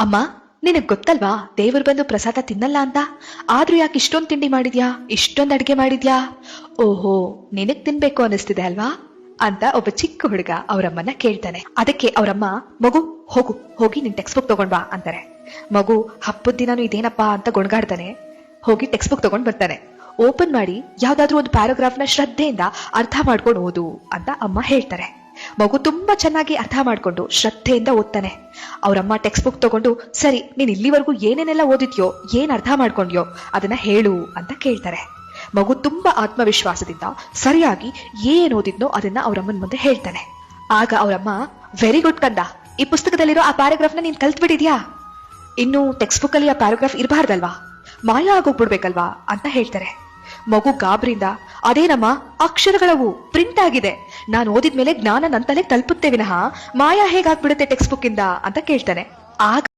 ಅಮ್ಮ, ನಿನಗ್ ಗೊತ್ತಲ್ವಾ ದೇವ್ರು ಬಂದು ಪ್ರಸಾದ ತಿನ್ನಲ್ಲ ಅಂತ. ಆದ್ರೂ ಯಾಕೆ ಇಷ್ಟೊಂದ್ ತಿಂಡಿ ಮಾಡಿದ್ಯಾ, ಇಷ್ಟೊಂದ್ ಅಡ್ಗೆ ಮಾಡಿದ್ಯಾ? ಓಹೋ, ನಿನಗ್ ತಿನ್ಬೇಕು ಅನಿಸ್ತಿದೆ ಅಲ್ವಾ ಅಂತ ಒಬ್ಬ ಚಿಕ್ಕ ಹುಡುಗ ಅವರಮ್ಮನ ಕೇಳ್ತಾನೆ. ಅದಕ್ಕೆ ಅವರಮ್ಮ, ಮಗು ಹೋಗು, ಹೋಗಿ ನಿನ್ ಟೆಕ್ಸ್ಟ್ ಬುಕ್ ತಗೊಂಡ್ ಬಾ ಅಂತಾರೆ. ಮಗು ಹಬ್ಬದ ದಿನಾನು ಇದೇನಪ್ಪಾ ಅಂತ ಗೊಣಗಾಡ್ತಾನೆ. ಹೋಗಿ ಟೆಕ್ಸ್ಟ್ ಬುಕ್ ತಗೊಂಡ್ ಬರ್ತಾನೆ. ಓಪನ್ ಮಾಡಿ ಯಾವ್ದಾದ್ರು ಒಂದು ಪ್ಯಾರಾಗ್ರಾಫ್ನ ಶ್ರದ್ಧೆಯಿಂದ ಅರ್ಥ ಮಾಡ್ಕೊಂಡು ಓದು ಅಂತ ಅಮ್ಮ ಹೇಳ್ತಾರೆ. ಮಗು ತುಂಬಾ ಚೆನ್ನಾಗಿ ಅರ್ಥ ಮಾಡ್ಕೊಂಡು ಶ್ರದ್ಧೆಯಿಂದ ಓದ್ತಾನೆ. ಅವರಮ್ಮ ಟೆಕ್ಸ್ಟ್ ಬುಕ್ ತಗೊಂಡು, ಸರಿ ನೀನ್ ಇಲ್ಲಿವರೆಗೂ ಏನೇನೆಲ್ಲ ಓದಿದ್ಯೋ, ಏನ್ ಅರ್ಥ ಮಾಡ್ಕೊಂಡ್ಯೋ ಅದನ್ನ ಹೇಳು ಅಂತ ಕೇಳ್ತಾರೆ. ಮಗು ತುಂಬಾ ಆತ್ಮವಿಶ್ವಾಸದಿಂದ ಸರಿಯಾಗಿ ಏನ್ ಓದಿದ್ನೋ ಅದನ್ನ ಅವರಮ್ಮನ ಮುಂದೆ ಹೇಳ್ತಾನೆ. ಆಗ ಅವರಮ್ಮ, ವೆರಿ ಗುಡ್ ಕಂದ, ಈ ಪುಸ್ತಕದಲ್ಲಿರೋ ಆ ಪ್ಯಾರಾಗ್ರಾಫ್ನ ನೀನ್ ಕಲ್ತ್ಬಿಟ್ಟಿದ್ಯಾ, ಇನ್ನು ಟೆಕ್ಸ್ಟ್ ಬುಕ್ ಅಲ್ಲಿ ಆ ಪ್ಯಾರಾಗ್ರಾಫ್ ಇರಬಾರ್ದಲ್ವಾ, ಮಾಯ ಆಗೋಗ್ಬಿಡ್ಬೇಕಲ್ವಾ ಅಂತ ಹೇಳ್ತಾರೆ. ಮಗು ಗಾಬರಿಯಿಂದ, ಅದೇನಮ್ಮ, ಅಕ್ಷರಗಳವು ಪ್ರಿಂಟ್ ಆಗಿದೆ, ನಾನು ಓದಿದ್ಮೇಲೆ ಜ್ಞಾನ ನಂತಲೇ ತಲುಪುತ್ತೆ ವಿನಃ ಮಾಯ ಹೇಗಾಗ್ಬಿಡುತ್ತೆ ಟೆಕ್ಸ್ಟ್ ಬುಕ್ ಇಂದ ಅಂತ ಕೇಳ್ತಾನೆ. ಆಗ